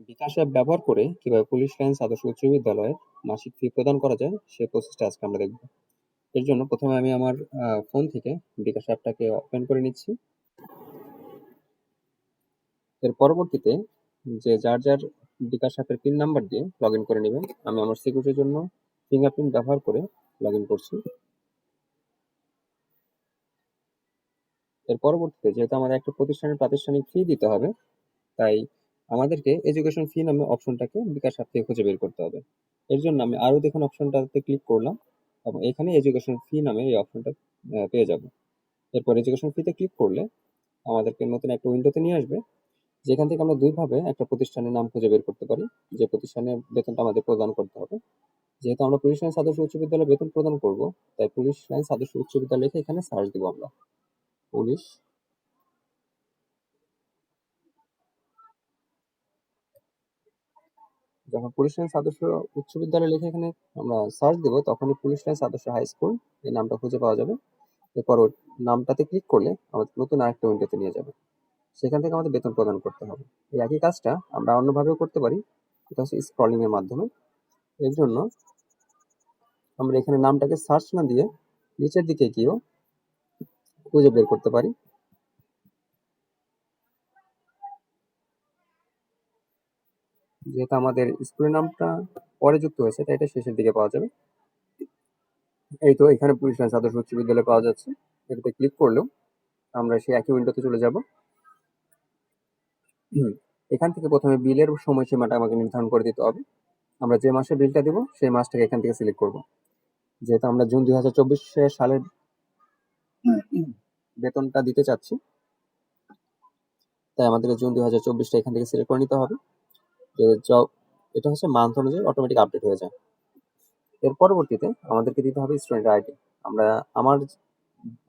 বিকাশ app ব্যবহার করে কিভাবে পুলিশ লাইন্স আদর্শ উচ্চ বিদ্যালয়ে মাসিক ফি প্রদান করা যায় সে প্রসেসটা আজকে আমরা দেখব। এর জন্য প্রথমে আমি আমার ফোন থেকে বিকাশ অ্যাপটাকে ওপেন করে নিচ্ছি। এর পরবর্তীতে যার যার বিকাশ অ্যাপের পিন নাম্বার দিয়ে লগ ইন করে নেবেন। আমি আমার সিকিউরিটির জন্য ফিঙ্গারপ্রিন্ট ব্যবহার করে লগ ইন করছি। এর পরবর্তীতে যেহেতু আমাদের একটা প্রতিষ্ঠানের প্রাতিষ্ঠানিক ফি দিতে হবে, তাই আমাদেরকে এডুকেশন ফি নামে অপশনটাকে বিকাশ অ্যাপ থেকে খুঁজে বের করতে হবে। এর জন্য আমি আরো দেখুন অপশনটাতে ক্লিক করলাম এবং এখানে এডুকেশন ফি নামে এই অপশনটা পেয়ে যাব। এরপর এডুকেশন ফিতে ক্লিক করলে আমাদেরকে নতুন একটা উইন্ডোতে নিয়ে আসবে, যেখান থেকে আমরা দুইভাবে একটা প্রতিষ্ঠানের নাম খুঁজে বের করতে পারি, যে প্রতিষ্ঠানের বেতনটা আমাদের প্রদান করতে হবে। যেহেতু আমরা পুলিশ লাইন্স আদর্শ উচ্চ বিদ্যালয়ে বেতন প্রদান করব, তাই পুলিশ লাইন্স আদর্শ উচ্চ বিদ্যালয় লিখে এখানে সার্চ দিব আমরা। পুলিশ যখন পুলিশ লাইন্স আদর্শ উচ্চ বিদ্যালয় লিখে এখানে আমরা সার্চ দেবো, তখনই পুলিশ লাইন্স আদর্শ হাই স্কুল এই নামটা খুঁজে পাওয়া যাবে। এরপর ওই নামটাতে ক্লিক করলে আমাদের নতুন আরেকটা উইন্ডোতে নিয়ে যাবে, সেখান থেকে আমাদের বেতন প্রদান করতে হবে। এই একই কাজটা আমরা অন্যভাবেও করতে পারি, এটা হচ্ছে স্ক্রলিং এর মাধ্যমে। এর জন্য আমরা এখানে নামটাকে সার্চ না দিয়ে নিচের দিকে গিয়েও খুঁজে বের করতে পারি। যেহেতু আমাদের স্কুলের নামটা পরে যুক্ত হয়েছে, তাই এটা শেষের দিকে পাওয়া যাবে। এই তো এখানে পুলিশ লাইন্স আদর্শ উচ্চ বিদ্যালয় পাওয়া যাচ্ছে। এটাতে ক্লিক করলেও আমরা সেই একই উইন্ডোতে চলে যাব। এখান থেকে প্রথমে বিলের সময়সীমাটা আমাকে নির্ধারণ করে দিতে হবে। আমরা যে মাসে বিলটা দিব সেই মাসটাকে এখান থেকে সিলেক্ট করব। যেহেতু আমরা জুন 2024 সালের বেতনটা দিতে চাচ্ছি, তাই আমাদেরকে জুন 2024টা এখান থেকে সিলেক্ট করে নিতে হবে। এটা হচ্ছে মান্থ অনুযায়ী অটোমেটিক আপডেট হয়ে যায়। এর পরবর্তীতে আমাদেরকে দিতে হবে স্টুডেন্ট আইডি।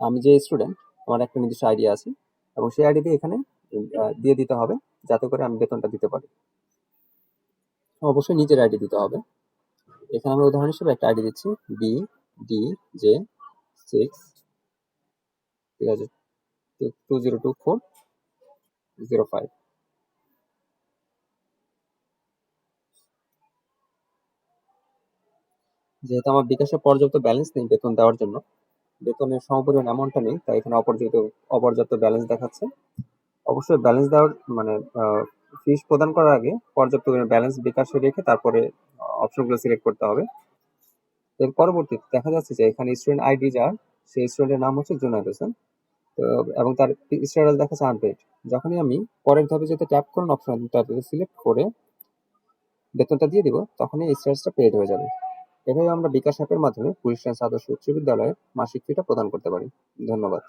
আমি যে স্টুডেন্ট, আমার একটা নির্দিষ্ট আইডি আছে এবং সেই আইডি দিয়ে এখানে দিয়ে দিতে হবে, যাতে করে আমি বেতনটা দিতে পারি। অবশ্যই নিজের আইডি দিতে হবে। এখানে আমরা উদাহরণ হিসেবে একটা আইডি দিচ্ছি, BDJ6 202405। যেহেতু আমার বিকাশে পর্যাপ্ত ব্যালেন্স নেই বেতন দেওয়ার জন্য, বেতনের সমপরিমাণ অ্যামাউন্টটা নেই, তাই এখানে অপর্যাপ্ত ব্যালেন্স দেখাচ্ছে। অবশ্যই ব্যালেন্স দেওয়ার মানে ফিস প্রদান করার আগে পর্যাপ্ত ব্যালেন্স বিকাশে রেখে তারপরে অপশনগুলো সিলেক্ট করতে হবে। এর পরবর্তীতে দেখা যাচ্ছে যে এখানে স্টুডেন্ট আইডি যার, সেই স্টুডেন্টের নাম হচ্ছে জুনায়েদ হোসেন, তো এবং তার স্ট্যাটাস দেখাচ্ছে আনপেইড। যখনই আমি পরের ধাপে যেতে ট্যাপ করুন অপশন তারপরে সিলেক্ট করে বেতনটা দিয়ে দিব, তখনই এই স্ট্যাটাসটা পেইড হয়ে যাবে। এভাবে আমরা বিকাশ অ্যাপের মাধ্যমে পুলিশ লাইন্স আদর্শ উচ্চ বিদ্যালয়ের মাসিক ফিটা প্রদান করতে পারি। ধন্যবাদ।